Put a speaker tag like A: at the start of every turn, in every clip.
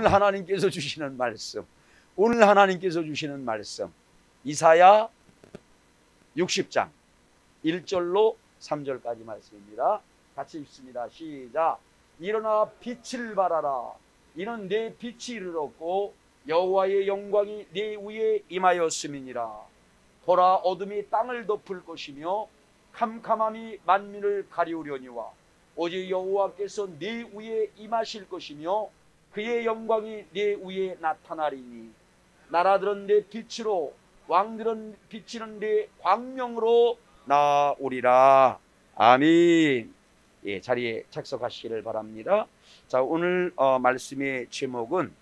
A: 오늘 하나님께서 주시는 말씀, 오늘 하나님께서 주시는 말씀, 이사야 60장 1절로 3절까지 말씀입니다. 같이 읽습니다. 시작. 일어나 빛을 발하라. 이는 내 빛이 이르렀고 여호와의 영광이 내 위에 임하였음이니라. 보라, 어둠이 땅을 덮을 것이며 캄캄함이 만민을 가리우려니와 오직 여호와께서 네 위에 임하실 것이며 그의 영광이 네 위에 나타나리니 나라들은 내 빛으로 왕들은 비치는 내 광명으로 나오리라. 아멘. 예, 자리에 착석하시기를 바랍니다. 자, 오늘 말씀의 제목은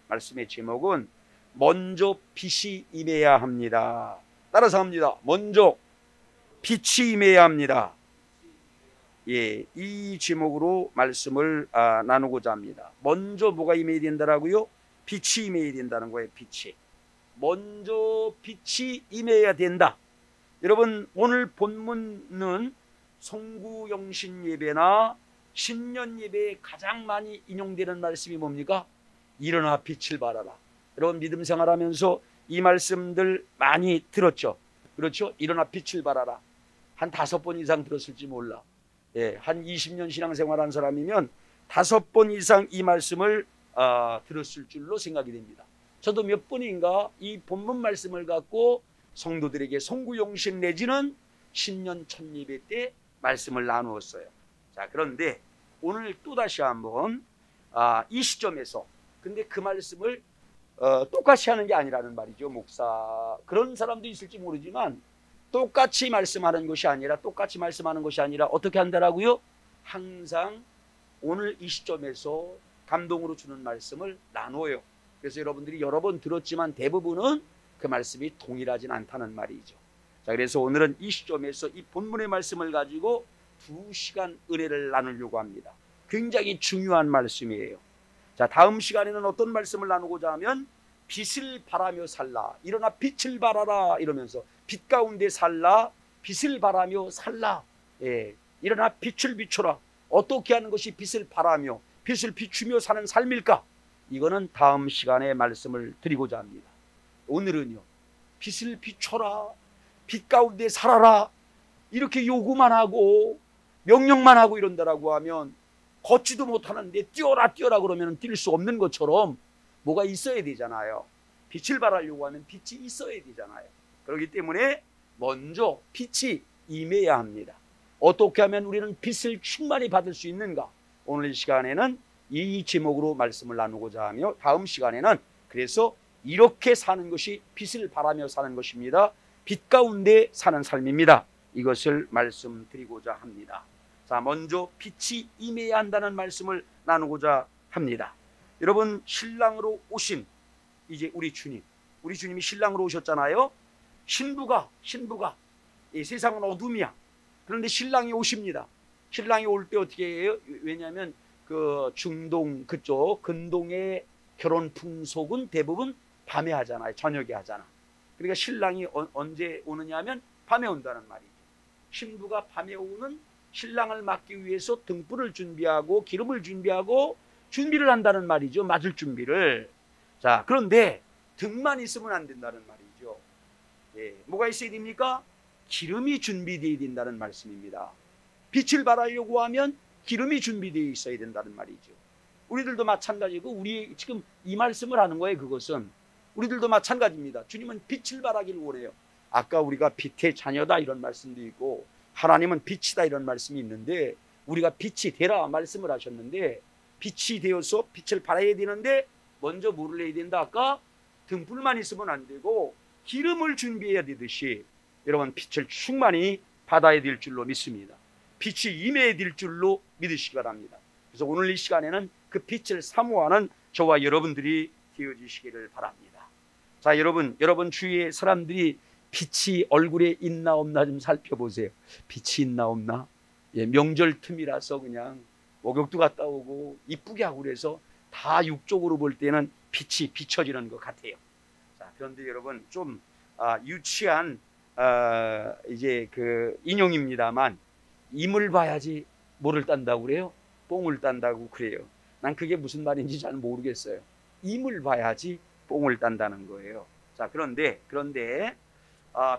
A: 먼저 빛이 임해야 합니다. 따라서 합니다. 먼저 빛이 임해야 합니다. 예, 이 제목으로 말씀을 나누고자 합니다. 먼저 뭐가 임해야 된다라고요? 빛이 임해야 된다는 거예요. 빛이. 먼저 빛이 임해야 된다. 여러분, 오늘 본문은 송구영신 예배나 신년 예배에 가장 많이 인용되는 말씀이 뭡니까? 일어나 빛을 발하라. 여러분, 믿음 생활하면서 이 말씀들 많이 들었죠? 그렇죠? 일어나 빛을 발하라. 한 5번 이상 들었을지 몰라. 예, 한 20년 신앙생활한 사람이면 5번 이상 이 말씀을 들었을 줄로 생각이 됩니다. 저도 몇 번인가 이 본문 말씀을 갖고 성도들에게 송구영신 내지는 신년 첫 예배 때 말씀을 나누었어요. 자, 그런데 오늘 또다시 한번 이 시점에서, 근데 그 말씀을 똑같이 하는 게 아니라는 말이죠. 목사, 그런 사람도 있을지 모르지만 똑같이 말씀하는 것이 아니라 어떻게 한다라고요? 항상 오늘 이 시점에서 감동으로 주는 말씀을 나눠요. 그래서 여러분들이 여러 번 들었지만 대부분은 그 말씀이 동일하진 않다는 말이죠. 자, 그래서 오늘은 이 시점에서 이 본문의 말씀을 가지고 2시간 은혜를 나누려고 합니다. 굉장히 중요한 말씀이에요. 자, 다음 시간에는 어떤 말씀을 나누고자 하면 빛을 발하며 살라. 일어나 빛을 발하라. 이러면서 빛 가운데 살라. 빛을 발하며 살라. 예, 일어나 빛을 비춰라. 어떻게 하는 것이 빛을 발하며 빛을 비추며 사는 삶일까? 이거는 다음 시간에 말씀을 드리고자 합니다. 오늘은요, 빛을 비춰라, 빛 가운데 살아라, 이렇게 요구만 하고 명령만 하고 이런다라고 하면 걷지도 못하는데 뛰어라 그러면 뛸 수 없는 것처럼 뭐가 있어야 되잖아요. 빛을 발하려고 하면 빛이 있어야 되잖아요. 그렇기 때문에 먼저 빛이 임해야 합니다. 어떻게 하면 우리는 빛을 충만히 받을 수 있는가? 오늘 이 시간에는 이 제목으로 말씀을 나누고자 하며, 다음 시간에는 그래서 이렇게 사는 것이 빛을 발하며 사는 것입니다. 빛 가운데 사는 삶입니다. 이것을 말씀드리고자 합니다. 자, 먼저 빛이 임해야 한다는 말씀을 나누고자 합니다. 여러분, 신랑으로 오신 이제 우리 주님이 신랑으로 오셨잖아요. 신부가 이 세상은 어둠이야. 그런데 신랑이 오십니다. 신랑이 올 때 어떻게 해요? 왜냐하면 그 중동 그쪽 근동의 결혼 풍속은 대부분 밤에 하잖아요. 저녁에 하잖아. 그러니까 신랑이 언제 오느냐 하면 밤에 온다는 말이죠. 신부가 밤에 오는 신랑을 맞기 위해서 등불을 준비하고 기름을 준비하고 준비를 한다는 말이죠. 맞을 준비를. 자, 그런데 등만 있으면 안 된다는 말이죠. 예, 뭐가 있어야 됩니까? 기름이 준비되어야 된다는 말씀입니다. 빛을 발하려고 하면 기름이 준비되어 있어야 된다는 말이죠. 우리들도 마찬가지고, 우리 지금 이 말씀을 하는 거예요. 그것은 우리들도 마찬가지입니다. 주님은 빛을 발하기를 원해요. 아까 우리가 빛의 자녀다 이런 말씀도 있고, 하나님은 빛이다 이런 말씀이 있는데, 우리가 빛이 되라 말씀을 하셨는데, 빛이 되어서 빛을 발해야 되는데 먼저 뭐를 해야 된다? 아까 등불만 있으면 안 되고 기름을 준비해야 되듯이 여러분, 빛을 충만히 받아야 될 줄로 믿습니다. 빛이 임해야 될 줄로 믿으시기 바랍니다. 그래서 오늘 이 시간에는 그 빛을 사모하는 저와 여러분들이 되어주시기를 바랍니다. 자, 여러분 주위에 사람들이 빛이 얼굴에 있나 없나 좀 살펴보세요. 빛이 있나 없나? 예, 명절 틈이라서 그냥 목욕도 갔다 오고 이쁘게 하고 그래서 다 육적으로 볼 때는 빛이 비춰지는 것 같아요. 자, 그런데 여러분, 좀 유치한 이제 그 인용입니다만, 임을 봐야지 뭐를 딴다고 그래요? 뽕을 딴다고 그래요. 난 그게 무슨 말인지 잘 모르겠어요. 임을 봐야지 뽕을 딴다는 거예요. 자, 그런데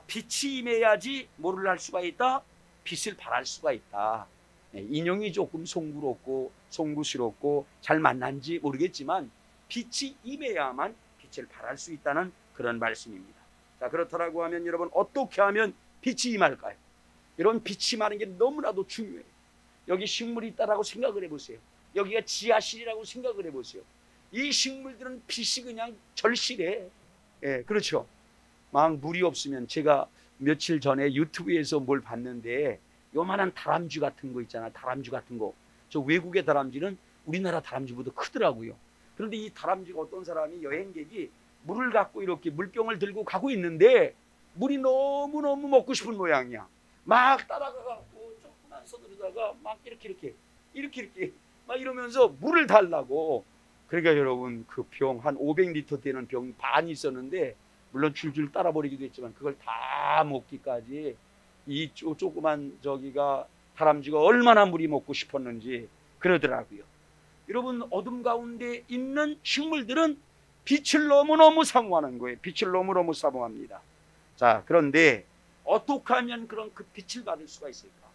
A: 빛이 임해야지 뭐를 할 수가 있다? 빛을 발할 수가 있다. 인형이 조금 송구스럽고 잘 만난지 모르겠지만 빛이 임해야만 빛을 발할 수 있다는 그런 말씀입니다. 자, 그렇다고 하면 여러분, 어떻게 하면 빛이 임할까요? 이런 빛이 임하는 게 너무나도 중요해요. 여기 식물이 있다라고 생각을 해보세요. 여기가 지하실이라고 생각을 해보세요. 이 식물들은 빛이 그냥 절실해. 예, 그렇죠. 막 물이 없으면, 제가 며칠 전에 유튜브에서 뭘 봤는데 요만한 다람쥐 같은 거 있잖아. 다람쥐 같은 거. 저 외국의 다람쥐는 우리나라 다람쥐보다 크더라고요. 그런데 이 다람쥐가, 어떤 사람이, 여행객이 물을 갖고 이렇게 물병을 들고 가고 있는데 물이 너무너무 먹고 싶은 모양이야. 막 따라가갖고 조그만 손으로다가 막 이렇게 막 이러면서 물을 달라고. 그러니까 여러분, 그 병 한 500리터 되는 병 반이 있었는데, 물론 줄줄 따라버리기도 했지만 그걸 다 먹기까지 이 조그만 저기가 다람쥐가 얼마나 물이 먹고 싶었는지 그러더라고요. 여러분, 어둠 가운데 있는 식물들은 빛을 너무너무 사모하는 거예요. 빛을 너무너무 사모합니다. 자, 그런데 어떻게 하면 그런 그 빛을 받을 수가 있을까?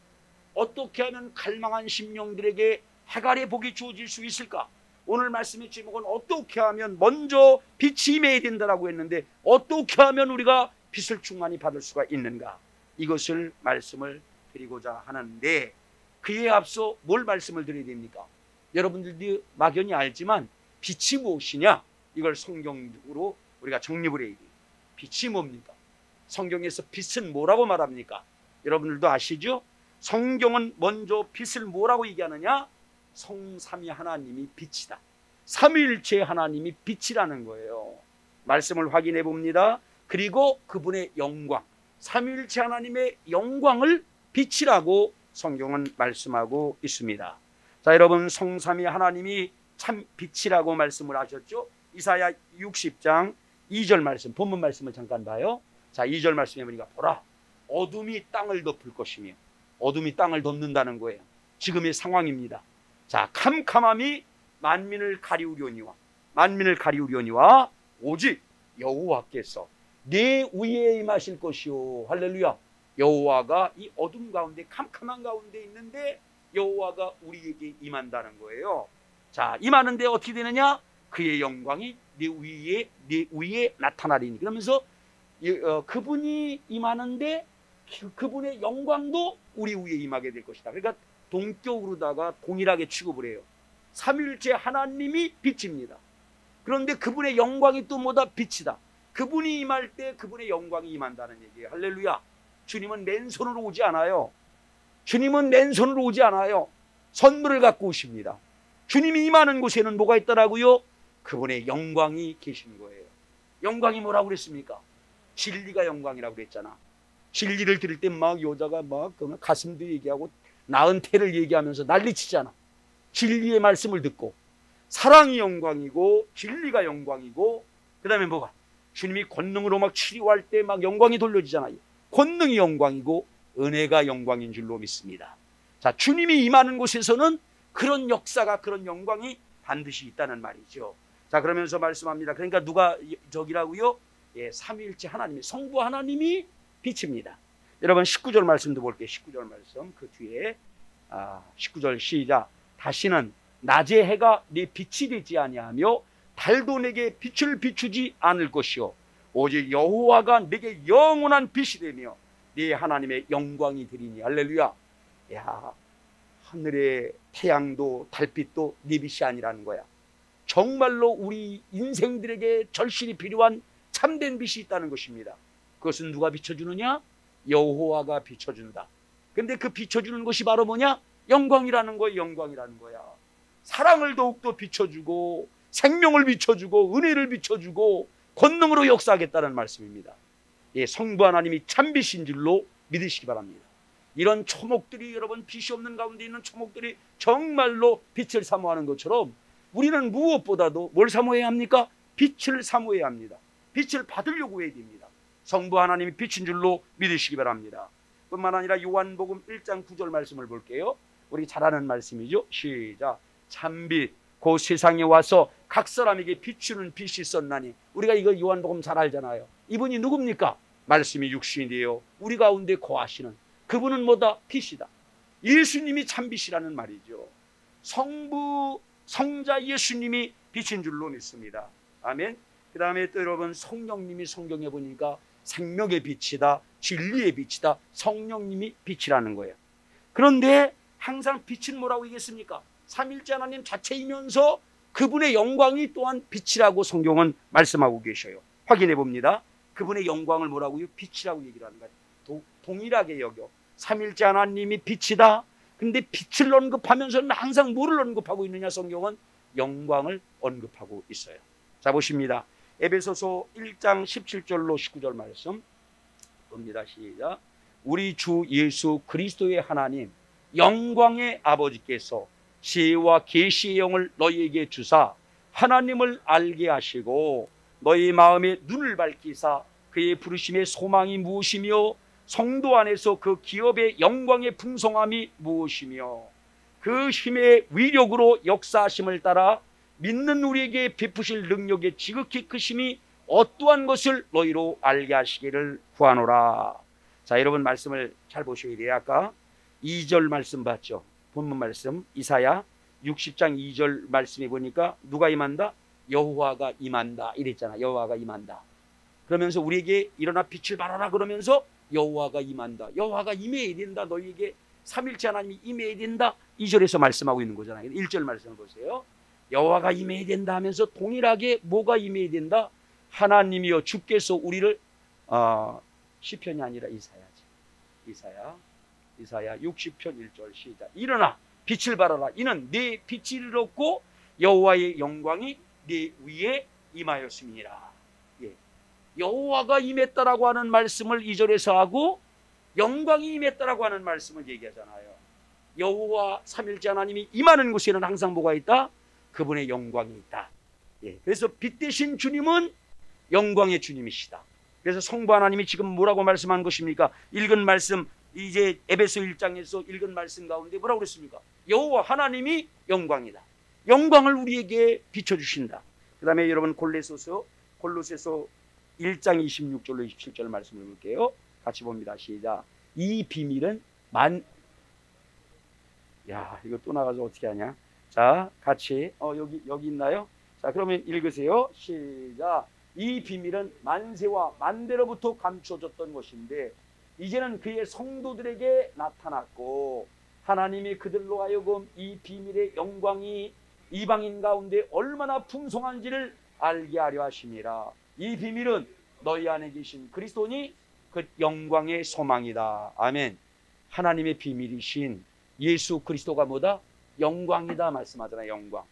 A: 어떻게 하면 갈망한 심령들에게 해갈의 복이 주어질 수 있을까? 오늘 말씀의 제목은 어떻게 하면, 먼저 빛이 임해야 된다라고 했는데 어떻게 하면 우리가 빛을 충만히 받을 수가 있는가? 이것을 말씀을 드리고자 하는데, 그에 앞서 뭘 말씀을 드려야 됩니까? 여러분들도 막연히 알지만 빛이 무엇이냐? 이걸 성경적으로 우리가 정립을 해야 돼요. 빛이 뭡니까? 성경에서 빛은 뭐라고 말합니까? 여러분들도 아시죠? 성경은 먼저 빛을 뭐라고 얘기하느냐? 성삼위 하나님이 빛이다. 삼위일체 하나님이 빛이라는 거예요. 말씀을 확인해 봅니다. 그리고 그분의 영광, 삼위일체 하나님의 영광을 빛이라고 성경은 말씀하고 있습니다. 자, 여러분, 성삼위 하나님이 참 빛이라고 말씀을 하셨죠. 이사야 60장 2절 말씀, 본문 말씀을 잠깐 봐요. 자, 2절 말씀에 보니까, 보라, 어둠이 땅을 덮을 것이며, 어둠이 땅을 덮는다는 거예요. 지금의 상황입니다. 자, 캄캄함이 만민을 가리우려니와 오직 여호와께서 내 위에 임하실 것이요. 할렐루야. 여호와가 이 어둠 가운데, 캄캄한 가운데 있는데 여호와가 우리에게 임한다는 거예요. 자, 임하는데 어떻게 되느냐? 그의 영광이 내 위에 나타나리니. 그러면서 그분이 임하는데 그분의 영광도 우리 위에 임하게 될 것이다. 그러니까 동격으로다가 동일하게 취급을 해요. 삼위일체 하나님이 빛입니다. 그런데 그분의 영광이 또 뭐다? 빛이다. 그분이 임할 때 그분의 영광이 임한다는 얘기예요. 할렐루야. 주님은 맨손으로 오지 않아요. 주님은 맨손으로 오지 않아요. 선물을 갖고 오십니다. 주님이 임하는 곳에는 뭐가 있더라고요? 그분의 영광이 계신 거예요. 영광이 뭐라고 그랬습니까? 진리가 영광이라고 그랬잖아. 진리를 들을 때 막 여자가 막 가슴도 얘기하고 낳은 태를 얘기하면서 난리치잖아. 진리의 말씀을 듣고. 사랑이 영광이고 진리가 영광이고, 그 다음에 뭐가? 주님이 권능으로 막 치료할 때 막 영광이 돌려지잖아요. 권능이 영광이고 은혜가 영광인 줄로 믿습니다. 자, 주님이 임하는 곳에서는 그런 역사가, 그런 영광이 반드시 있다는 말이죠. 자, 그러면서 말씀합니다. 그러니까 누가 저기라고요? 예, 삼위일체 하나님이, 성부 하나님이 빛입니다. 여러분, 19절 말씀도 볼게요. 19절 말씀, 그 뒤에 19절 시작. 다시는 낮에 해가 네 빛이 되지 아니하며 달도 내게 빛을 비추지 않을 것이요 오직 여호와가 내게 영원한 빛이 되며 네 하나님의 영광이 되리니. 할렐루야. 야, 하늘의 태양도 달빛도 네 빛이 아니라는 거야. 정말로 우리 인생들에게 절실히 필요한 참된 빛이 있다는 것입니다. 그것은 누가 비춰주느냐? 여호와가 비춰준다. 근데 그 비춰주는 것이 바로 뭐냐? 영광이라는 거야. 영광이라는 거야. 사랑을 더욱더 비춰주고, 생명을 비춰주고, 은혜를 비춰주고, 권능으로 역사하겠다는 말씀입니다. 예, 성부 하나님이 참빛인 줄로 믿으시기 바랍니다. 이런 초목들이, 여러분, 빛이 없는 가운데 있는 초목들이 정말로 빛을 사모하는 것처럼 우리는 무엇보다도 뭘 사모해야 합니까? 빛을 사모해야 합니다. 빛을 받으려고 해야 됩니다. 성부 하나님이 빛인 줄로 믿으시기 바랍니다. 뿐만 아니라 요한복음 1장 9절 말씀을 볼게요. 우리 잘 아는 말씀이죠. 시작. 참빛 곧 세상에 와서 각 사람에게 비추는 빛이 있었나니. 우리가 이거 요한복음 잘 알잖아요. 이분이 누굽니까? 말씀이 육신이 되어 우리 가운데 거하시는 그분은 뭐다? 빛이다. 예수님이 참빛이라는 말이죠. 성부 성자 예수님이 빛인 줄로 믿습니다. 아멘. 그 다음에 또 여러분, 성령님이 성경에 보니까 생명의 빛이다, 진리의 빛이다, 성령님이 빛이라는 거예요. 그런데 항상 빛은 뭐라고 얘기했습니까? 삼일째 하나님 자체이면서 그분의 영광이 또한 빛이라고 성경은 말씀하고 계셔요. 확인해 봅니다. 그분의 영광을 뭐라고요? 빛이라고 얘기를 하는 거예요. 동일하게 여겨. 삼일째 하나님이 빛이다. 근데 빛을 언급하면서는 항상 뭐를 언급하고 있느냐? 성경은 영광을 언급하고 있어요. 자, 보십니다. 에베소서 1장 17절로 19절 말씀 봅니다. 시작. 우리 주 예수 그리스도의 하나님 영광의 아버지께서 지혜와 계시의 영을 너희에게 주사 하나님을 알게 하시고 너희 마음의 눈을 밝히사 그의 부르심의 소망이 무엇이며 성도 안에서 그 기업의 영광의 풍성함이 무엇이며 그 힘의 위력으로 역사하심을 따라 믿는 우리에게 베푸실 능력의 지극히 크심이 어떠한 것을 너희로 알게 하시기를 구하노라. 자, 여러분 말씀을 잘 보셔야 돼요. 아까 2절 말씀 봤죠? 본문 말씀 이사야 60장 2절 말씀에 보니까 누가 임한다? 여호와가 임한다 이랬잖아. 여호와가 임한다. 그러면서 우리에게 일어나 빛을 발하라 그러면서 여호와가 임한다. 여호와가 임해야 된다. 너희에게 삼일째 하나님이 임해야 된다. 2절에서 말씀하고 있는 거잖아요. 1절 말씀을 보세요. 여호와가 임해야 된다 하면서 동일하게 뭐가 임해야 된다? 하나님이여 주께서 우리를 시편이 아니라 이사야 60편 1절 시작. 일어나 빛을 발하라. 이는 네 빛이 이르렀고 여호와의 영광이 네 위에 임하였음이니라. 예. 여호와가 임했다라고 하는 말씀을 2절에서 하고 영광이 임했다라고 하는 말씀을 얘기하잖아요. 여호와 삼일째 하나님이 임하는 곳에는 항상 뭐가 있다? 그분의 영광이 있다. 예. 그래서 빛 대신 주님은 영광의 주님이시다. 그래서 성부 하나님이 지금 뭐라고 말씀한 것입니까? 읽은 말씀, 이제 에베소 1장에서 읽은 말씀 가운데 뭐라고 그랬습니까? 여호와 하나님이 영광이다. 영광을 우리에게 비춰주신다. 그 다음에 여러분 골로새서 1장 26절로 27절 말씀을 볼게요. 같이 봅니다. 시작. 이 비밀은 이거 또 나가서 어떻게 하냐? 자, 같이 여기 있나요? 자, 그러면 읽으세요. 시작. 이 비밀은 만세와 만대로부터 감춰졌던 것인데 이제는 그의 성도들에게 나타났고 하나님이 그들로 하여금 이 비밀의 영광이 이방인 가운데 얼마나 풍성한지를 알게 하려 하심이라. 이 비밀은 너희 안에 계신 그리스도니 그 영광의 소망이다. 아멘. 하나님의 비밀이신 예수 그리스도가 뭐다? 영광이다 말씀하잖아요. 영광.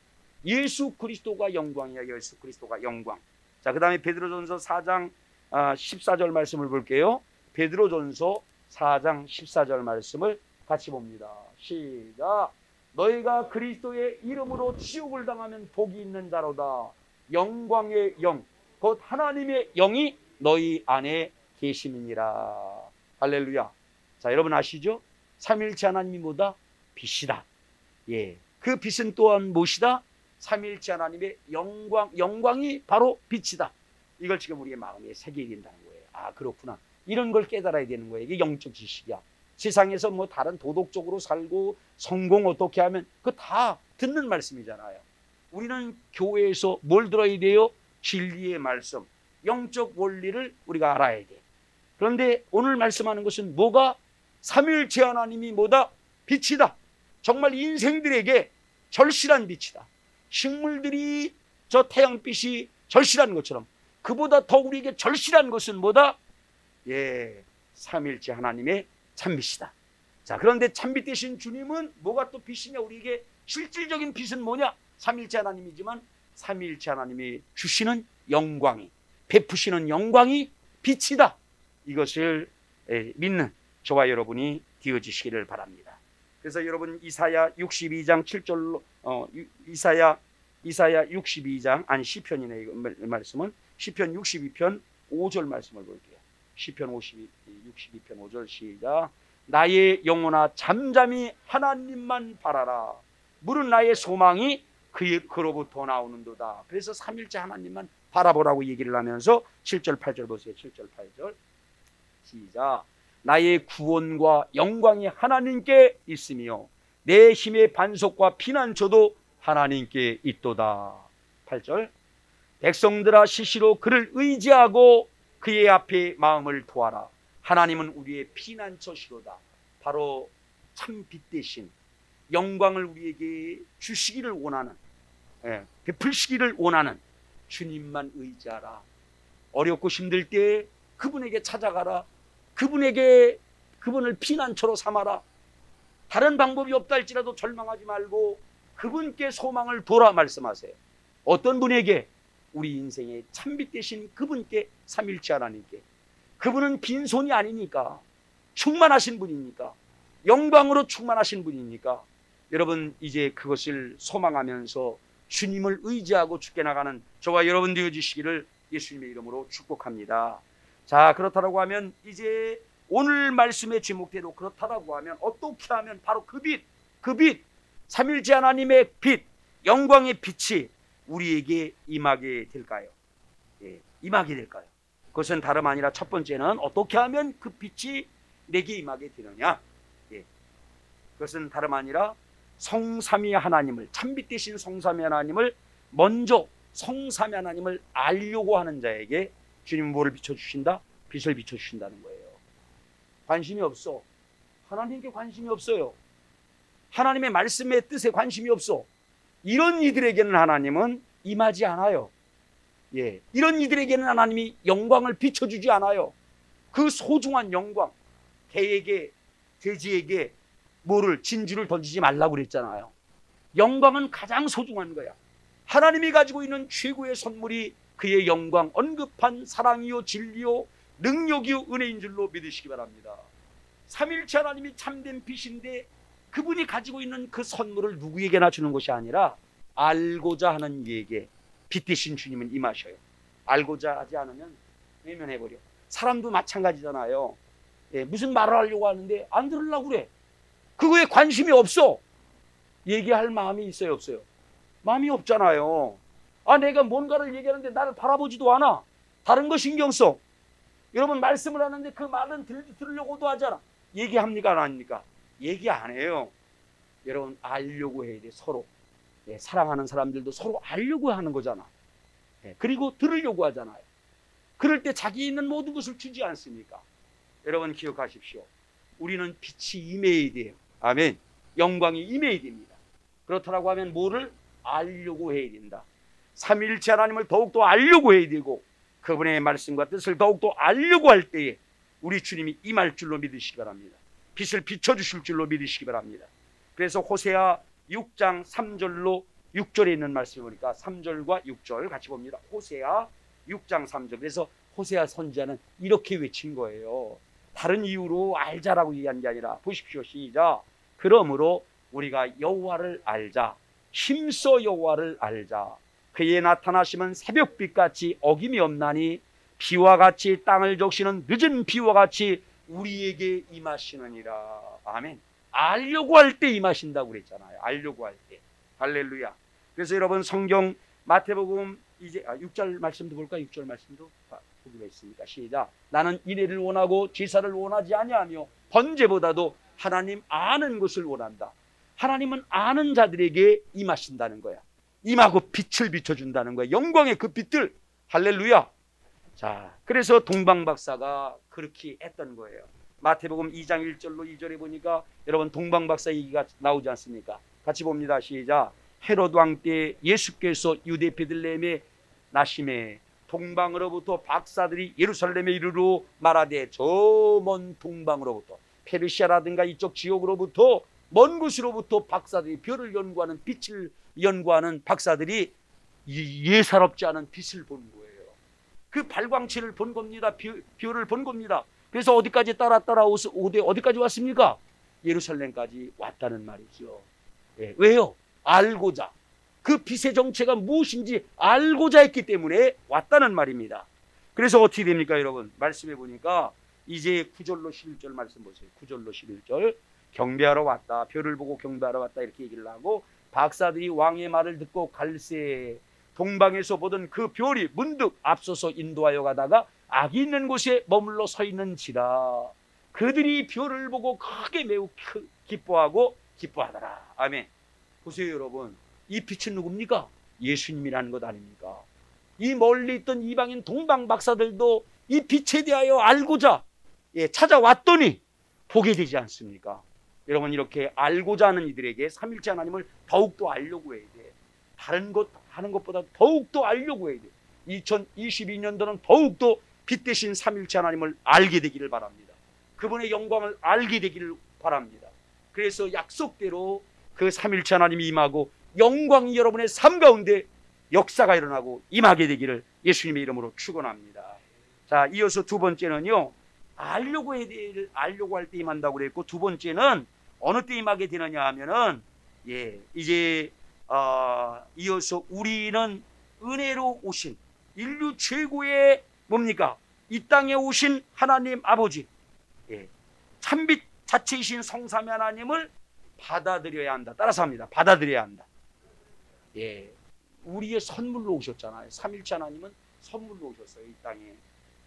A: 예수 그리스도가 영광이야. 예수 그리스도가 영광. 자, 그 다음에 베드로전서 4장 14절 말씀을 볼게요. 베드로전서 4장 14절 말씀을 같이 봅니다. 시작. 너희가 그리스도의 이름으로 치욕을 당하면 복이 있는 자로다. 영광의 영 곧 하나님의 영이 너희 안에 계심이니라. 할렐루야. 자, 여러분 아시죠? 삼일체 하나님이 뭐다? 빛이다. 예, 그 빛은 또한 무엇이다? 삼일체 하나님의 영광이 바로 빛이다. 이걸 지금 우리의 마음에 새겨야 된다는 거예요. 아, 그렇구나. 이런 걸 깨달아야 되는 거예요. 이게 영적 지식이야. 세상에서 뭐 다른 도덕적으로 살고 성공 어떻게 하면 그거 다 듣는 말씀이잖아요. 우리는 교회에서 뭘 들어야 돼요? 진리의 말씀, 영적 원리를 우리가 알아야 돼. 그런데 오늘 말씀하는 것은 뭐가? 삼위일체 하나님이 뭐다? 빛이다. 정말 인생들에게 절실한 빛이다. 식물들이 저 태양빛이 절실한 것처럼 그보다 더 우리에게 절실한 것은 뭐다? 예, 삼위일체 하나님의 참빛이다. 자, 그런데 참빛 대신 주님은 뭐가 또 빛이냐? 우리에게 실질적인 빛은 뭐냐? 삼위일체 하나님이지만 삼위일체 하나님이 주시는 영광이, 베푸시는 영광이 빛이다. 이것을 믿는 저와 여러분이 되어지시기를 바랍니다. 그래서 여러분 이사야 62장 7절로 이사야 62장 아니 시편이네. 이 말씀은 시편 62편 5절 말씀을 볼게요. 시편 62편 5절 시작. 나의 영혼아 잠잠히 하나님만 바라라. 무릇 나의 소망이 그로부터 나오는도다. 그래서 삼일째 하나님만 바라보라고 얘기를 하면서 7절 8절 보세요. 7절 8절 시작. 나의 구원과 영광이 하나님께 있으며 내 힘의 반석과 피난처도 하나님께 있도다. 8절 백성들아 시시로 그를 의지하고 그의 앞에 마음을 도하라. 하나님은 우리의 피난처시로다. 바로 참 빛 대신 영광을 우리에게 주시기를 원하는, 베풀시기를 원하는 주님만 의지하라. 어렵고 힘들 때 그분에게 찾아가라. 그분을 피난처로 삼아라. 다른 방법이 없다 할지라도 절망하지 말고 그분께 소망을 둬라 말씀하세요. 어떤 분에게? 우리 인생의 참빛 되신 그분께, 삼일째 하나님께. 그분은 빈손이 아니니까, 충만하신 분이니까, 영광으로 충만하신 분이니까 여러분 이제 그것을 소망하면서 주님을 의지하고 죽게 나가는 저와 여러분 되어주시기를 예수님의 이름으로 축복합니다. 자, 그렇다고 하면 이제 오늘 말씀의 제목대로 그렇다고 하면 어떻게 하면 바로 그 빛, 삼일째 하나님의 빛, 영광의 빛이 우리에게 임하게 될까요? 임하게 될까요? 그것은 다름 아니라 첫 번째는 어떻게 하면 그 빛이 내게 임하게 되느냐? 그것은 다름 아니라 성삼위 하나님을, 참빛 되신 성삼위 하나님을 먼저 성삼위 하나님을 알려고 하는 자에게 주님은 뭐를 비춰주신다? 빛을 비춰주신다는 거예요. 관심이 없어. 하나님께 관심이 없어요. 하나님의 말씀의 뜻에 관심이 없어. 이런 이들에게는 하나님은 임하지 않아요. 이런 이들에게는 하나님이 영광을 비춰주지 않아요. 그 소중한 영광, 개에게, 돼지에게 진주를 던지지 말라고 그랬잖아요. 영광은 가장 소중한 거야. 하나님이 가지고 있는 최고의 선물이 그의 영광, 언급한 사랑이요 진리요 능력이요 은혜인 줄로 믿으시기 바랍니다. 삼일체 하나님이 참된 빛인데 그분이 가지고 있는 그 선물을 누구에게나 주는 것이 아니라 알고자 하는 이에게 빛 대신 주님은 임하셔요. 알고자 하지 않으면 외면해버려. 사람도 마찬가지잖아요. 무슨 말을 하려고 하는데 안 들으려고 그래. 그거에 관심이 없어. 얘기할 마음이 있어요, 없어요? 마음이 없잖아요. 내가 뭔가를 얘기하는데 나를 바라보지도 않아. 다른 거 신경 써. 여러분 말씀을 하는데 그 말은 들으려고도 하잖아. 얘기합니까, 안 합니까? 얘기 안 해요. 여러분 알려고 해야 돼. 서로. 사랑하는 사람들도 서로 알려고 하는 거잖아. 그리고 들으려고 하잖아요. 그럴 때 자기 있는 모든 것을 주지 않습니까? 여러분 기억하십시오. 우리는 빛이 임해야 돼요. 아멘. 영광이 임해야 됩니다. 그렇다고 하면 뭐를 알려고 해야 된다. 삼일체 하나님을 더욱더 알려고 해야 되고 그분의 말씀과 뜻을 더욱더 알려고 할 때에 우리 주님이 임할 줄로 믿으시기 바랍니다. 빛을 비춰주실 줄로 믿으시기 바랍니다. 그래서 호세아 6장 3절로 6절에 있는 말씀을 보니까 3절과 6절 같이 봅니다. 호세아 6장 3절. 그래서 호세아 선지자는 이렇게 외친 거예요. 다른 이유로 알자라고 얘기한 게 아니라 보십시오. 시작. 그러므로 우리가 여호와를 알자. 힘써 여호와를 알자. 그의 나타나심은 새벽빛같이 어김이 없나니 비와 같이 땅을 적시는 늦은 비와 같이 우리에게 임하시느니라. 아멘. 알려고 할 때 임하신다고 그랬잖아요. 알려고 할 때. 할렐루야. 그래서 여러분 성경 마태복음 이제 6절 말씀도 볼까? 6절 말씀도 보기가 있습니까? 시작. 나는 인애를 원하고 제사를 원하지 아니하며 번제보다도 하나님 아는 것을 원한다. 하나님은 아는 자들에게 임하신다는 거야. 임하고 빛을 비춰준다는 거야. 영광의 그 빛들. 할렐루야. 자, 그래서 동방박사가 그렇게 했던 거예요. 마태복음 2장 1절로 2절에 보니까 여러분 동방박사 얘기가 나오지 않습니까? 같이 봅니다. 시작. 헤롯 왕 때 예수께서 유대 베들레헴에 나심에 동방으로부터 박사들이 예루살렘에 이르러 말하되 저 먼 동방으로부터 페르시아라든가 이쪽 지역으로부터 먼 곳으로부터 박사들이 별을 연구하는 빛을 연구하는 박사들이 예사롭지 않은 빛을 본 거예요. 그 발광체를 본 겁니다. 별을 본 겁니다. 그래서 어디까지 따라오되 어디까지 왔습니까? 예루살렘까지 왔다는 말이죠. 왜요? 알고자. 그 빛의 정체가 무엇인지 알고자 했기 때문에 왔다는 말입니다. 그래서 어떻게 됩니까, 여러분? 말씀해 보니까 이제 9절로 11절 말씀 보세요. 9절로 11절. 경배하러 왔다. 별을 보고 경배하러 왔다. 이렇게 얘기를 하고 박사들이 왕의 말을 듣고 갈새 동방에서 보던 그 별이 문득 앞서서 인도하여 가다가 악이 있는 곳에 머물러 서 있는지라. 그들이 별을 보고 크게 매우 기뻐하더라. 아멘. 보세요 여러분, 이 빛은 누굽니까? 예수님이라는 것 아닙니까? 이 멀리 있던 이방인 동방 박사들도 이 빛에 대하여 알고자 찾아왔더니 보게 되지 않습니까? 여러분, 이렇게 알고자 하는 이들에게 삼일째 하나님을 더욱더 알려고 해야 돼. 다른 것 하는 것보다 더욱더 알려고 해야 돼. 2022년도는 더욱더 빛 대신 삼일째 하나님을 알게 되기를 바랍니다. 그분의 영광을 알게 되기를 바랍니다. 그래서 약속대로 그 삼일째 하나님이 임하고 영광이 여러분의 삶 가운데 역사가 일어나고 임하게 되기를 예수님의 이름으로 축원합니다. 자, 이어서 두 번째는요, 알려고 할 때 임한다고 그랬고, 두 번째는 어느 때 임하게 되느냐 하면은 이제 이어서 우리는 은혜로 오신 인류 최고의 뭡니까? 이 땅에 오신 하나님 아버지, 참빛 자체이신 성삼위 하나님을 받아들여야 한다. 따라서 합니다. 받아들여야 한다. 우리의 선물로 오셨잖아요. 삼일째 하나님은 선물로 오셨어요, 이 땅에.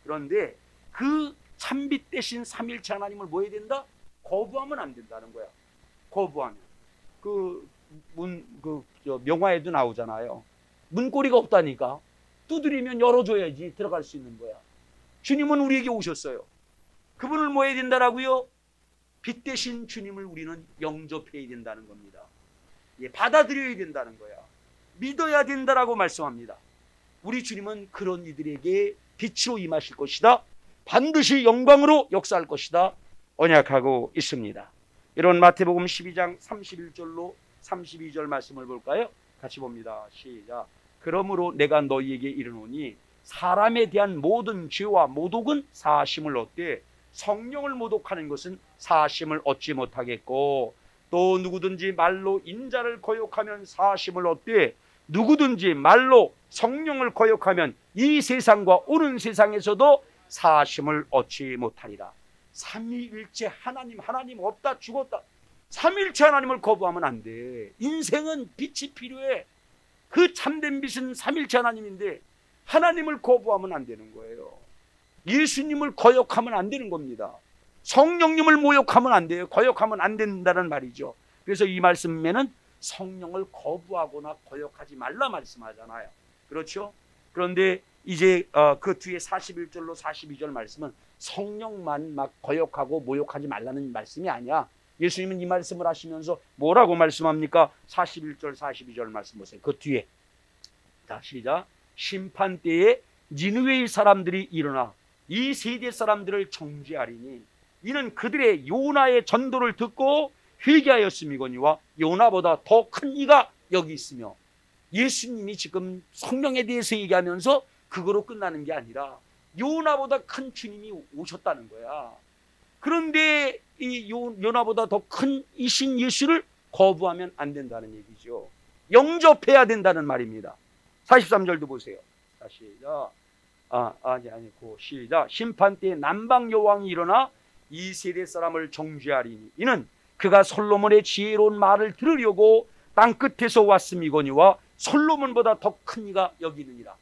A: 그런데 그 참빛 대신 삼일째 하나님을 뭐 해야 된다? 거부하면 안 된다는 거야. 거부하면. 명화에도 나오잖아요. 문고리가 없다니까. 두드리면 열어줘야지 들어갈 수 있는 거야. 주님은 우리에게 오셨어요. 그분을 뭐 해야 된다라고요? 빛 대신 주님을 우리는 영접해야 된다는 겁니다. 받아들여야 된다는 거야. 믿어야 된다라고 말씀합니다. 우리 주님은 그런 이들에게 빛으로 임하실 것이다. 반드시 영광으로 역사할 것이다. 언약하고 있습니다. 이런 마태복음 12장 31절로 32절 말씀을 볼까요? 같이 봅니다. 시작. 그러므로 내가 너희에게 이르노니 사람에 대한 모든 죄와 모독은 사하심을 얻되 성령을 모독하는 것은 사하심을 얻지 못하겠고, 또 누구든지 말로 인자를 거역하면 사하심을 얻되 누구든지 말로 성령을 거역하면 이 세상과 오는 세상에서도 사하심을 얻지 못하리라. 삼위일체 하나님 없다, 죽었다. 삼위일체 하나님을 거부하면 안 돼. 인생은 빛이 필요해. 그 참된 빛은 삼위일체 하나님인데 하나님을 거부하면 안 되는 거예요. 예수님을 거역하면 안 되는 겁니다. 성령님을 모욕하면 안 돼요. 거역하면 안 된다는 말이죠. 그래서 이 말씀에는 성령을 거부하거나 거역하지 말라 말씀하잖아요. 그렇죠? 그런데 이제 그 뒤에 41절로 42절 말씀은 성령만 막 거역하고 모욕하지 말라는 말씀이 아니야. 예수님은 이 말씀을 하시면서 뭐라고 말씀합니까? 41절 42절 말씀 보세요. 그 뒤에. 자, 시작. 심판 때에 니느웨의 사람들이 일어나 이 세대 사람들을 정죄하리니 이는 그들의 요나의 전도를 듣고 회개하였음이거니와 요나보다 더 큰 이가 여기 있으며. 예수님이 지금 성령에 대해서 얘기하면서 그거로 끝나는 게 아니라 요나보다 큰 주님이 오셨다는 거야. 그런데 이 요나보다 더 큰 이신 예수를 거부하면 안 된다는 얘기죠. 영접해야 된다는 말입니다. 43절도 보세요. 시작. 시작. 심판 때에 남방 여왕이 일어나 이 세대 사람을 정죄하리니 이는 그가 솔로몬의 지혜로운 말을 들으려고 땅끝에서 왔음이거니와 솔로몬보다 더 큰 이가 여기 있느니라.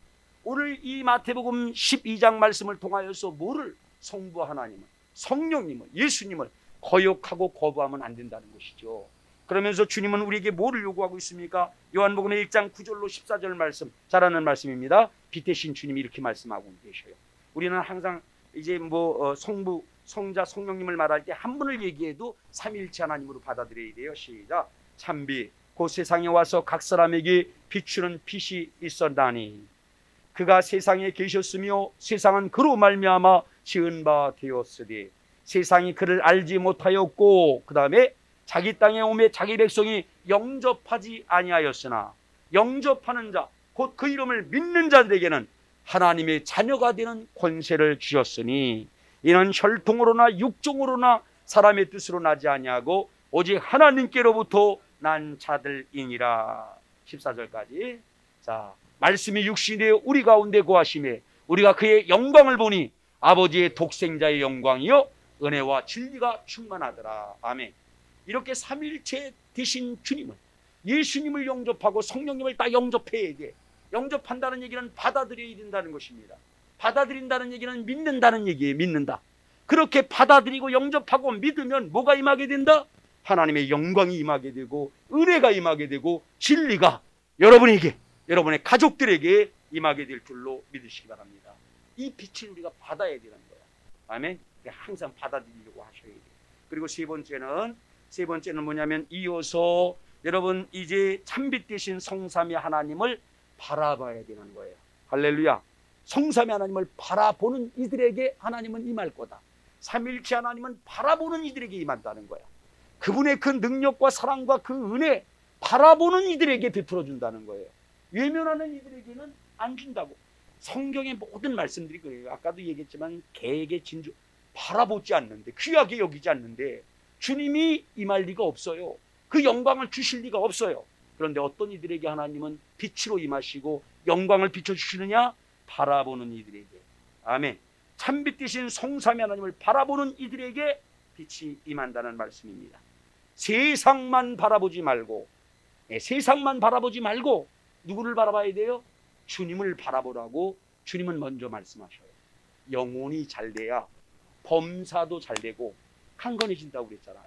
A: 오늘 이 마태복음 12장 말씀을 통하여서 뭐를? 성부 하나님을, 성령님을, 예수님을 거역하고 거부하면 안 된다는 것이죠. 그러면서 주님은 우리에게 뭐를 요구하고 있습니까? 요한복음 1장 9절로 14절 말씀, 잘 아는 말씀입니다. 빛 대신 주님이 이렇게 말씀하고 계셔요. 우리는 항상 이제 성부, 성자, 성령님을 말할 때 한 분을 얘기해도 삼위일체 하나님으로 받아들여야 돼요. 시작. 참빛 곧 세상에 와서 각 사람에게 비추는 빛이 있었나니 그가 세상에 계셨으며 세상은 그로 말미암아 지은 바 되었으되 세상이 그를 알지 못하였고, 그 다음에 자기 땅에 오매 자기 백성이 영접하지 아니하였으나 영접하는 자 곧 그 이름을 믿는 자들에게는 하나님의 자녀가 되는 권세를 주셨으니 이는 혈통으로나 육종으로나 사람의 뜻으로 나지 아니하고 오직 하나님께로부터 난 자들이니라. 14절까지. 자, 말씀이 육신이 되어 우리 가운데 거하심에 우리가 그의 영광을 보니 아버지의 독생자의 영광이요 은혜와 진리가 충만하더라. 아멘. 이렇게 삼일체 되신 주님을 예수님을 영접하고 성령님을 다 영접해야 돼. 영접한다는 얘기는 받아들여야 된다는 것입니다. 받아들인다는 얘기는 믿는다는 얘기예요. 믿는다. 그렇게 받아들이고 영접하고 믿으면 뭐가 임하게 된다? 하나님의 영광이 임하게 되고 은혜가 임하게 되고 진리가 여러분에게, 여러분의 가족들에게 임하게 될 줄로 믿으시기 바랍니다. 이 빛을 우리가 받아야 되는 거야. 아멘. 항상 받아들이려고 하셔야 돼요. 그리고 세 번째는 뭐냐면 이어서 여러분 이제 참빛 되신 성삼위 하나님을 바라봐야 되는 거예요. 할렐루야. 성삼위 하나님을 바라보는 이들에게 하나님은 임할 거다. 삼일체 하나님은 바라보는 이들에게 임한다는 거야. 그분의 그 능력과 사랑과 그 은혜 바라보는 이들에게 베풀어 준다는 거예요. 외면하는 이들에게는 안 준다고. 성경의 모든 말씀들이 그래요. 아까도 얘기했지만 개에게 진주 바라보지 않는데, 귀하게 여기지 않는데 주님이 임할 리가 없어요. 그 영광을 주실 리가 없어요. 그런데 어떤 이들에게 하나님은 빛으로 임하시고 영광을 비춰주시느냐? 바라보는 이들에게. 아멘. 참빛 되신 성삼위 하나님을 바라보는 이들에게 빛이 임한다는 말씀입니다. 세상만 바라보지 말고, 세상만 바라보지 말고 누구를 바라봐야 돼요? 주님을 바라보라고 주님은 먼저 말씀하셔요. 영혼이 잘 돼야 범사도 잘 되고 강건해진다고 그랬잖아요.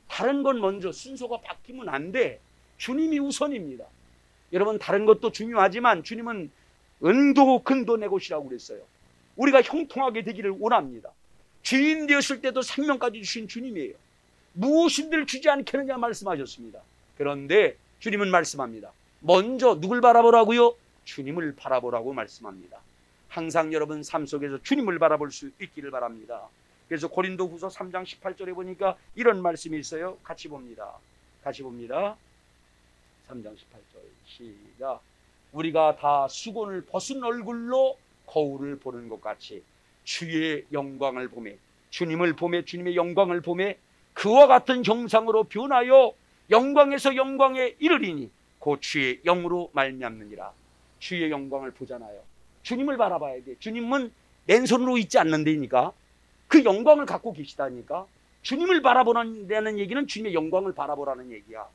A: 다른 건 먼저 순서가 바뀌면 안 돼. 주님이 우선입니다. 여러분, 다른 것도 중요하지만 주님은 은도 근도 내 곳이라고 그랬어요. 우리가 형통하게 되기를 원합니다. 죄인 되었을 때도 생명까지 주신 주님이에요. 무엇인들 주지 않겠느냐 말씀하셨습니다. 그런데 주님은 말씀합니다. 먼저 누굴 바라보라고요? 주님을 바라보라고 말씀합니다. 항상 여러분 삶 속에서 주님을 바라볼 수 있기를 바랍니다. 그래서 고린도후서 3장 18절에 보니까 이런 말씀이 있어요. 같이 봅니다. 3장 18절 시작. 우리가 다 수건을 벗은 얼굴로 거울을 보는 것 같이 주의 영광을 보매, 주님을 보매, 주님의 영광을 보매 그와 같은 형상으로 변하여 영광에서 영광에 이르리니 곧 주의 영으로 말미암느니라. 주의 영광을 보잖아요. 주님을 바라봐야 돼. 주님은 맨손으로 있지 않는다니까. 그 영광을 갖고 계시다니까. 주님을 바라보는 얘기는 주님의 영광을 바라보라는 얘기야.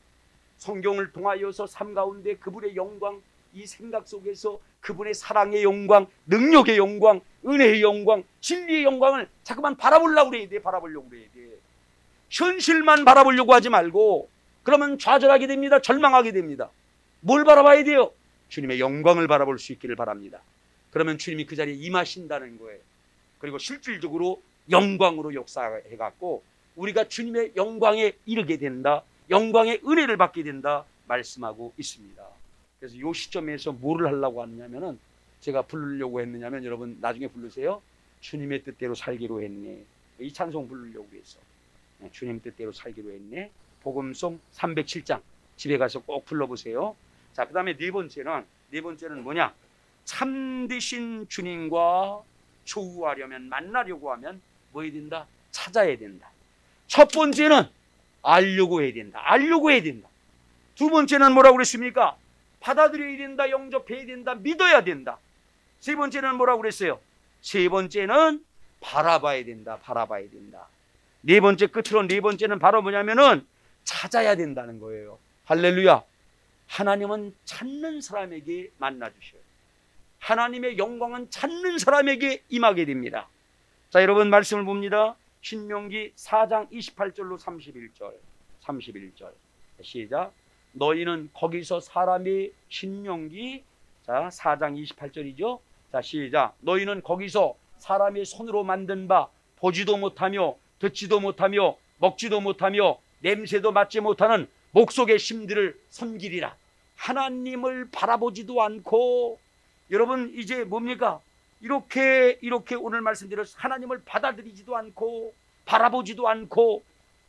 A: 성경을 통하여서 삶 가운데 그분의 영광, 이 생각 속에서 그분의 사랑의 영광, 능력의 영광, 은혜의 영광, 진리의 영광을 자꾸만 바라보려고 그래야 돼. 바라보려고 그래야 돼. 현실만 바라보려고 하지 말고 그러면 좌절하게 됩니다. 절망하게 됩니다. 뭘 바라봐야 돼요? 주님의 영광을 바라볼 수 있기를 바랍니다. 그러면 주님이 그 자리에 임하신다는 거예요. 그리고 실질적으로 영광으로 역사해갖고 우리가 주님의 영광에 이르게 된다, 영광의 은혜를 받게 된다 말씀하고 있습니다. 그래서 이 시점에서 뭐를 하려고 하느냐면은 제가 부르려고 했느냐면 여러분 나중에 부르세요. 주님의 뜻대로 살기로 했네. 이 찬송 부르려고 했어. 주님 뜻대로 살기로 했네. 복음송 307장 집에 가서 꼭 불러보세요. 자, 그 다음에 네 번째는 뭐냐? 참되신 주님과 조우하려면, 만나려고 하면 뭐 해야 된다? 찾아야 된다. 첫 번째는 알려고 해야 된다. 알려고 해야 된다. 두 번째는 뭐라고 그랬습니까? 받아들여야 된다. 영접해야 된다. 믿어야 된다. 세 번째는 뭐라고 그랬어요? 세 번째는 바라봐야 된다. 바라봐야 된다. 네 번째 끝으로 네 번째는 바로 뭐냐면은 찾아야 된다는 거예요. 할렐루야. 하나님은 찾는 사람에게 만나주셔요. 하나님의 영광은 찾는 사람에게 임하게 됩니다. 자, 여러분 말씀을 봅니다. 신명기 4장 28절로 31절 시작. 너희는 거기서 사람의 신명기 자 4장 28절이죠. 자 시작. 너희는 거기서 사람의 손으로 만든 바 보지도 못하며 듣지도 못하며 먹지도 못하며 냄새도 맡지 못하는 목속의 심들을 섬기리라. 하나님을 바라보지도 않고 여러분 이제 뭡니까? 이렇게 오늘 말씀대로 하나님을 받아들이지도 않고 바라보지도 않고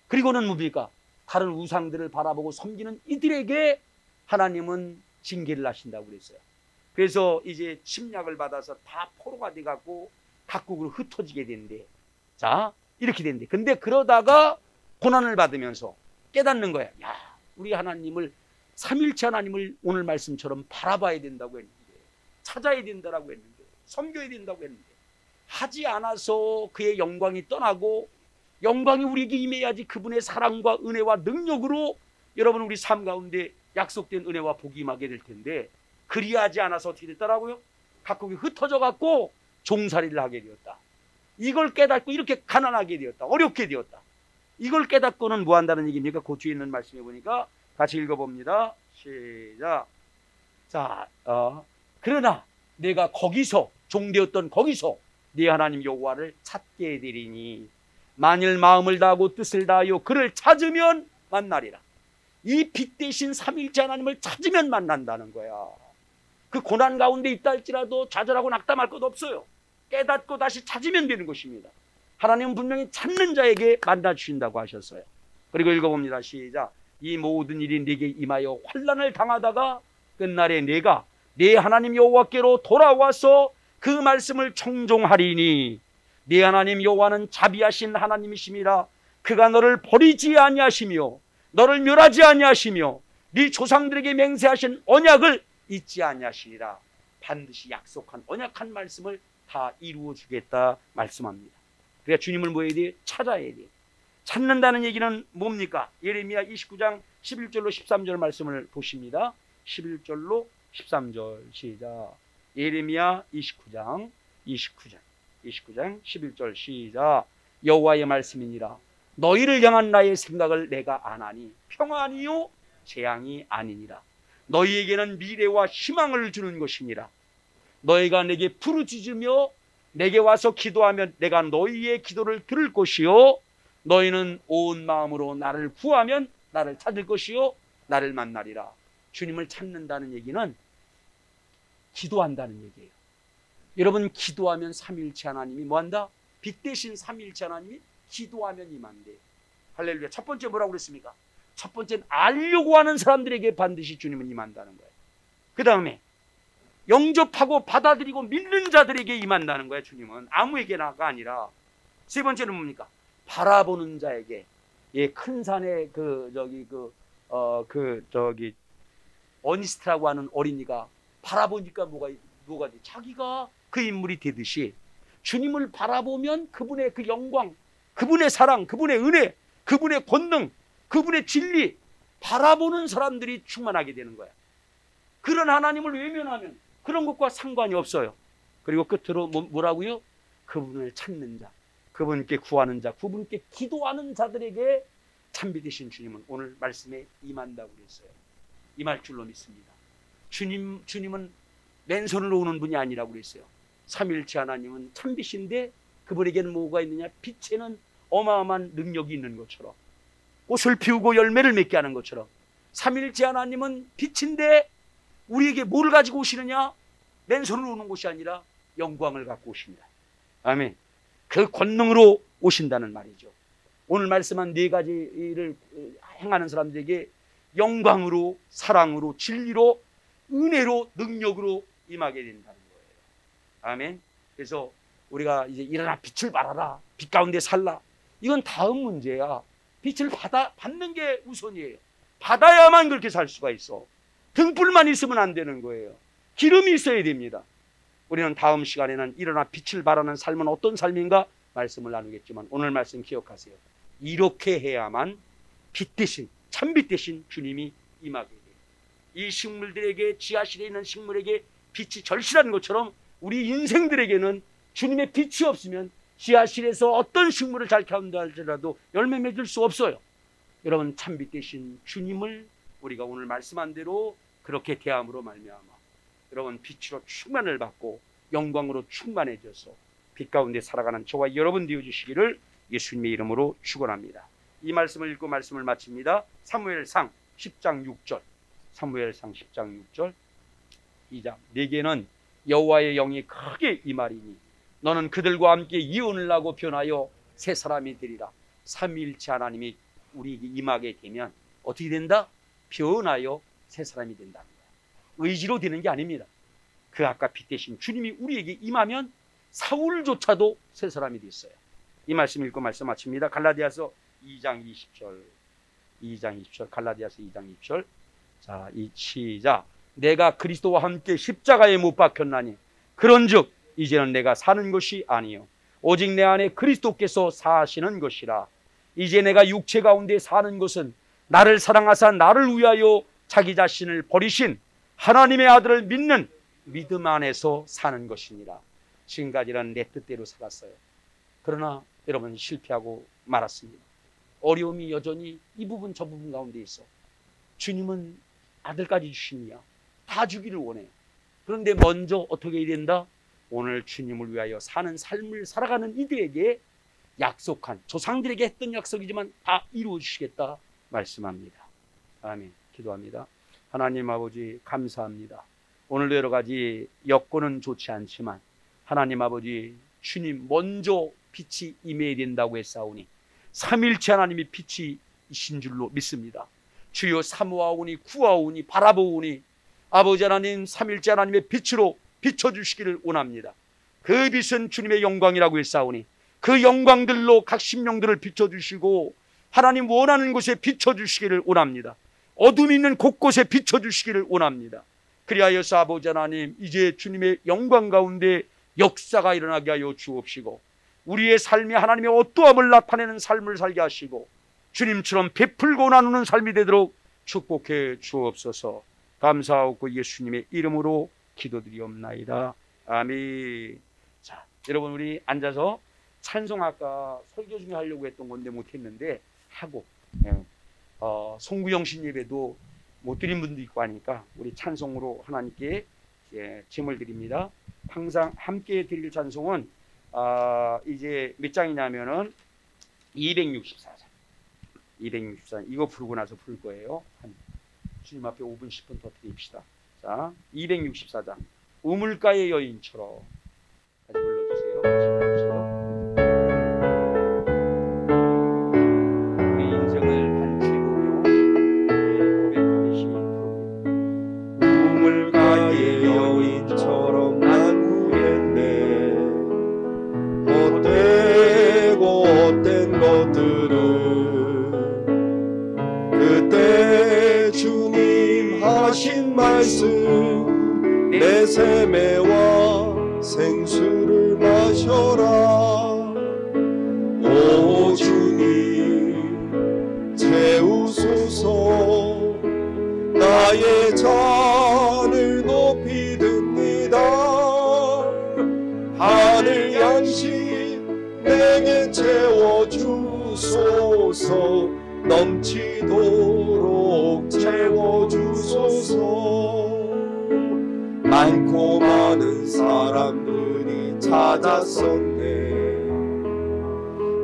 A: 그리고는 뭡니까? 다른 우상들을 바라보고 섬기는 이들에게 하나님은 징계를 하신다고 그랬어요. 그래서 이제 침략을 받아서 다 포로가 돼갖고 각국으로 흩어지게 된대. 자 이렇게 된대. 근데 그러다가 고난을 받으면서 깨닫는 거야. 야, 우리 하나님을 삼일체 하나님을 오늘 말씀처럼 바라봐야 된다고 했는데, 찾아야 된다고 했는데, 섬겨야 된다고 했는데 하지 않아서 그의 영광이 떠나고 영광이 우리에게 임해야지 그분의 사랑과 은혜와 능력으로 여러분 우리 삶 가운데 약속된 은혜와 복이 임하게 될 텐데 그리하지 않아서 어떻게 됐더라고요? 각국이 흩어져 갖고 종살이를 하게 되었다. 이걸 깨닫고 이렇게 가난하게 되었다. 어렵게 되었다. 이걸 깨닫고는 뭐 한다는 얘기입니까? 그 뒤에 있는 말씀에 보니까 같이 읽어봅니다. 시작. 자, 그러나 내가 거기서 종되었던 거기서 네 하나님 여호와를 찾게 되리니 만일 마음을 다하고 뜻을 다하여 그를 찾으면 만나리라. 이 빛 대신 삼위일체 하나님을 찾으면 만난다는 거야. 그 고난 가운데 있다 할지라도 좌절하고 낙담할 것 없어요. 깨닫고 다시 찾으면 되는 것입니다. 하나님은 분명히 찾는 자에게 만나 주신다고 하셨어요. 그리고 읽어봅니다. 시작. 이 모든 일이 네게 임하여 환난을 당하다가 끝날에 내가 네 하나님 여호와께로 돌아와서 그 말씀을 청종하리니 네 하나님 여호와는 자비하신 하나님이심이라. 그가 너를 버리지 아니하시며 너를 멸하지 아니하시며 네 조상들에게 맹세하신 언약을 잊지 아니하시리라. 반드시 약속한 언약한 말씀을 다 이루어 주겠다 말씀합니다. 그러니까 주님을 뭐 해야 돼요? 찾아야 돼요. 찾는다는 얘기는 뭡니까? 예레미야 29장 11절로 13절 말씀을 보십니다. 11절로 13절 시작. 예레미야 29장 11절 시작. 여호와의 말씀이니라. 너희를 향한 나의 생각을 내가 아나니 평안이요 재앙이 아니니라. 너희에게는 미래와 희망을 주는 것이니라. 너희가 내게 부르짖으며 내게 와서 기도하면 내가 너희의 기도를 들을 것이요 너희는 온 마음으로 나를 구하면 나를 찾을 것이요 나를 만나리라. 주님을 찾는다는 얘기는 기도한다는 얘기예요. 여러분 기도하면 삼위일체 하나님이 뭐한다? 빛 대신 삼위일체 하나님이 기도하면 임한대. 할렐루야. 첫 번째 뭐라고 그랬습니까? 첫 번째는 알려고 하는 사람들에게 반드시 주님은 임한다는 거예요. 그 다음에 영접하고 받아들이고 믿는 자들에게 임한다는 거예요. 주님은 아무에게나가 아니라. 세 번째는 뭡니까? 바라보는 자에게. 예, 큰 산에 어니스트라고 하는 어린이가 바라보니까 뭐가 돼? 자기가 그 인물이 되듯이 주님을 바라보면 그분의 그 영광, 그분의 사랑, 그분의 은혜, 그분의 권능, 그분의 진리 바라보는 사람들이 충만하게 되는 거야. 그런 하나님을 외면하면 그런 것과 상관이 없어요. 그리고 끝으로 뭐라고요? 그분을 찾는 자, 그분께 구하는 자, 그분께 기도하는 자들에게 참비되신 주님은 오늘 말씀에 임한다고 그랬어요. 임할 줄로 믿습니다. 주님은 맨손으로 오는 분이 아니라고 그랬어요. 삼위일체 하나님은 참비신데 그분에게는 뭐가 있느냐? 빛에는 어마어마한 능력이 있는 것처럼, 꽃을 피우고 열매를 맺게 하는 것처럼 삼위일체 하나님은 빛인데 우리에게 뭘 가지고 오시느냐? 맨손으로 오는 것이 아니라 영광을 갖고 오십니다. 아멘. 그 권능으로 오신다는 말이죠. 오늘 말씀한 네 가지를 행하는 사람들에게 영광으로, 사랑으로, 진리로, 은혜로, 능력으로 임하게 된다는 거예요. 아멘. 그래서 우리가 이제 일어나 빛을 발하라, 빛 가운데 살라, 이건 다음 문제야. 빛을 받는 게 우선이에요. 받아야만 그렇게 살 수가 있어. 등불만 있으면 안 되는 거예요. 기름이 있어야 됩니다. 우리는 다음 시간에는 일어나 빛을 발하는 삶은 어떤 삶인가 말씀을 나누겠지만 오늘 말씀 기억하세요. 이렇게 해야만 빛 대신, 참빛 대신 주님이 임하게 돼요. 이 식물들에게, 지하실에 있는 식물에게 빛이 절실한 것처럼 우리 인생들에게는 주님의 빛이 없으면 지하실에서 어떤 식물을 잘 키운다 할지라도 열매 맺을 수 없어요. 여러분, 참빛 대신 주님을 우리가 오늘 말씀한 대로 그렇게 대함으로 말미암아 여러분 빛으로 충만을 받고 영광으로 충만해져서 빛 가운데 살아가는 저와 여러분 되어주시기를 예수님의 이름으로 축원합니다. 이 말씀을 읽고 말씀을 마칩니다. 사무엘상 10장 6절. 사무엘상 10장 6절. 2장. 내게는 여호와의 영이 크게 임하리니 너는 그들과 함께 이혼을 하고 변하여 새 사람이 되리라. 삼위일체 하나님이 우리에게 임하게 되면 어떻게 된다? 변하여 새 사람이 된다는 거야. 의지로 되는 게 아닙니다. 그 아까 빛 대신 주님이 우리에게 임하면 사울조차도 새 사람이 됐어요. 이 말씀 읽고 말씀 마칩니다. 갈라디아서 2장 20절. 갈라디아서 2장 20절. 자, 시작. 내가 그리스도와 함께 십자가에 못 박혔나니 그런즉 이제는 내가 사는 것이 아니요 오직 내 안에 그리스도께서 사시는 것이라. 이제 내가 육체 가운데 사는 것은 나를 사랑하사 나를 위하여 자기 자신을 버리신 하나님의 아들을 믿는 믿음 안에서 사는 것이니라. 지금까지는 내 뜻대로 살았어요. 그러나 여러분 실패하고 말았습니다. 어려움이 여전히 이 부분 저 부분 가운데 있어. 주님은 아들까지 주시니야 다 주기를 원해요. 그런데 먼저 어떻게 해야 된다? 오늘 주님을 위하여 사는 삶을 살아가는 이들에게 약속한, 조상들에게 했던 약속이지만 다 이루어 주시겠다 말씀합니다. 아멘. 기도합니다. 하나님 아버지 감사합니다. 오늘도 여러 가지 여건은 좋지 않지만 하나님 아버지 주님 먼저 빛이 임해야 된다고 했사오니 삼일체 하나님이 빛이 이신 줄로 믿습니다. 주여 사모하오니 구하오니 바라보오니 아버지 하나님 삼일체 하나님의 빛으로 비춰주시기를 원합니다. 그 빛은 주님의 영광이라고 했사오니 그 영광들로 각 심령들을 비춰주시고 하나님 원하는 곳에 비춰주시기를 원합니다. 어둠이 있는 곳곳에 비춰주시기를 원합니다. 그리하여서 아버지 하나님 이제 주님의 영광 가운데 역사가 일어나게 하여 주옵시고 우리의 삶이 하나님의 어떠함을 나타내는 삶을 살게 하시고 주님처럼 베풀고 나누는 삶이 되도록 축복해 주옵소서. 감사하고 예수님의 이름으로 기도드리옵나이다. 아멘. 자, 여러분 우리 앉아서 찬송 아까 설교 중에 하려고 했던 건데 못했는데 하고 송구영신 예배도 못 드린 분도 있고 하니까 우리 찬송으로 하나님께 짐을 드립니다. 항상 함께 드릴 찬송은 이제 몇 장이냐면은 264장. 264장 이거 부르고 나서 부를 거예요. 주님 앞에 5분 10분 더 드립시다. 자, 264장 우물가의 여인처럼 같이 불러주세요. 우리 인생을 반치고요 고백하듯이
B: 우물가의 여인처럼 난 구했네. 헛되고 헛된 것들은 그때 주님 하신 말씀 내 세매와 생수를 마셔라. 오 주님 채우소서. 나의 잔을 높이 듭니다. 하늘 양식 내게 채워주소서. 넘치도록 채워주소서. 많고 많은 사람들이 찾았었네.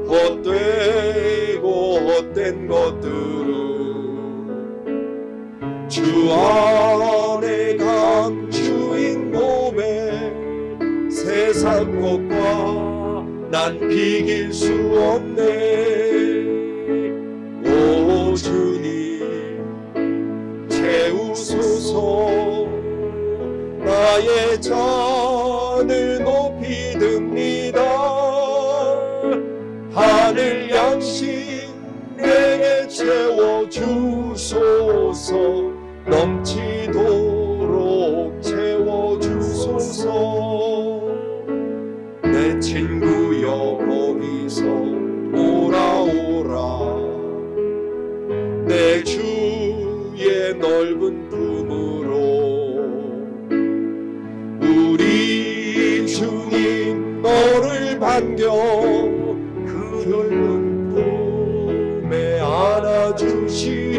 B: 헛되고 헛된 것들은 주 안에 감추인 몸에 세상 것과 난 비길 수 없네. 오 주님 채우소서. 나의 잔을 높이 듭니다. 하늘 양식 내게 채워주소서. 넘치도록 채워주소서. 내 친구여 거기서 돌아오라. 내 주의 넓은 품으로 우리 주님 너를 반겨 그 넓은 품에 안아주시리.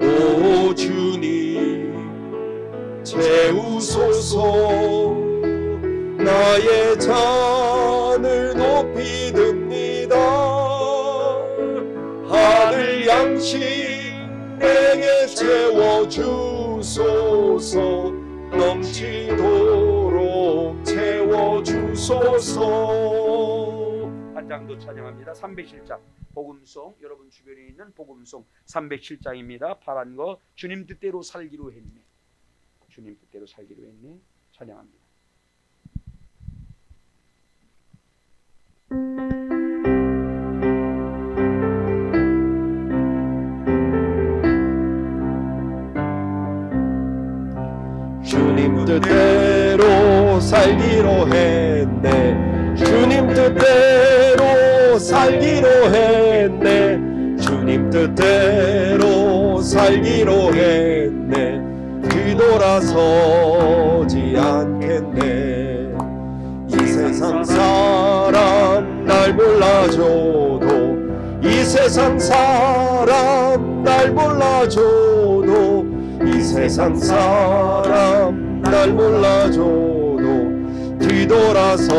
B: 오 주님 채우소서. 나의 잔을 높이 듭니다. 하늘 양식 내게 채워주소서. 넘치도록 채워주소서.
A: 한 장도 찬양합니다. 307장 복음송, 여러분 주변에 있는 복음송 307장입니다. 파란 거 주님 뜻대로 살기로 했네. 주님 뜻대로 살기로 했네. 찬양합니다.
B: 주님 뜻대로 살기로 했네. 주님 뜻대로 살기로 했네. 주님 뜻대로 살기로 했네. 뒤돌아서지 않겠네. 이 세상 사람 날 몰라줘도, 이 세상 사람 날 몰라줘도, 이 세상 사람 날 몰라줘도 뒤돌아서지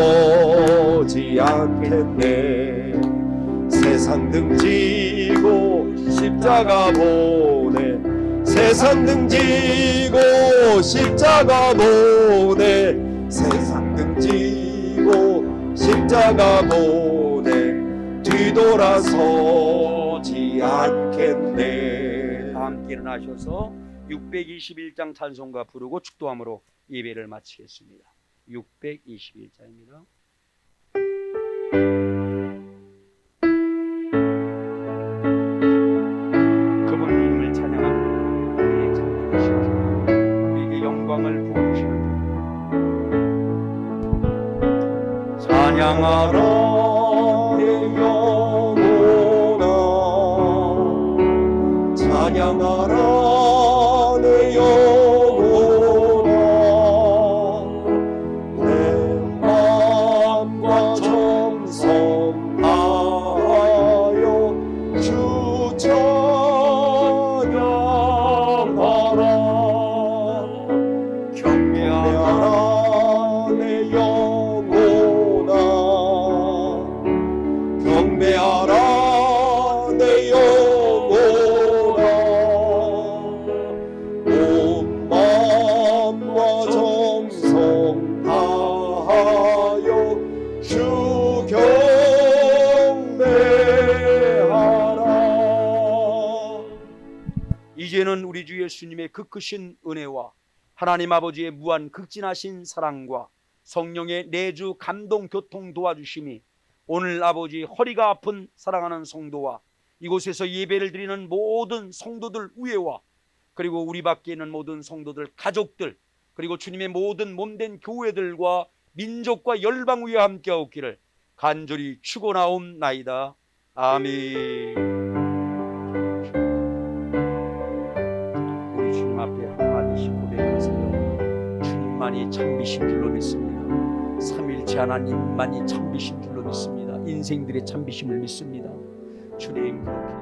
B: 않겠네. 세상 등지고 십자가 보내, 세상 등지고 십자가 보내, 세상 등지고 십자가 보내 뒤돌아서지 않겠네.
A: 다 함께 일어나셔서 621장 찬송가 부르고 축도함으로 예배를 마치겠습니다. 621장입니다. 그분 이름을 찬양합니다. 우리의 찬양하시옵소서. 우리에게 영광을 부어주시는 분. 찬양하라
B: 내 영혼아, 찬양하라 내 영혼아. 내 마음과 정성 다하여 주 찬양하라. 경배하라 내 영혼아, 경배하라 내 영혼아. 온 마음과 정성 다하여 주 경배하라.
A: 이제는 우리 주 예수님의 그 크신 은혜와 하나님 아버지의 무한 극진하신 사랑과 성령의 내주 감동 교통 도와주심이 오늘 아버지 허리가 아픈 사랑하는 성도와 이곳에서 예배를 드리는 모든 성도들 위에와 그리고 우리 밖에 있는 모든 성도들 가족들 그리고 주님의 모든 몸된 교회들과 민족과 열방 위에 함께하옵기를 간절히 축원하옵나이다. 아멘. 우리 주님 앞에 한마디씩 고백하세요. 주님만이 참비신 줄로 믿습니다. 삼일체 하나님만이 참비신 줄로 믿습니다. 인생들의 참비심을 믿습니다. 주님 그렇게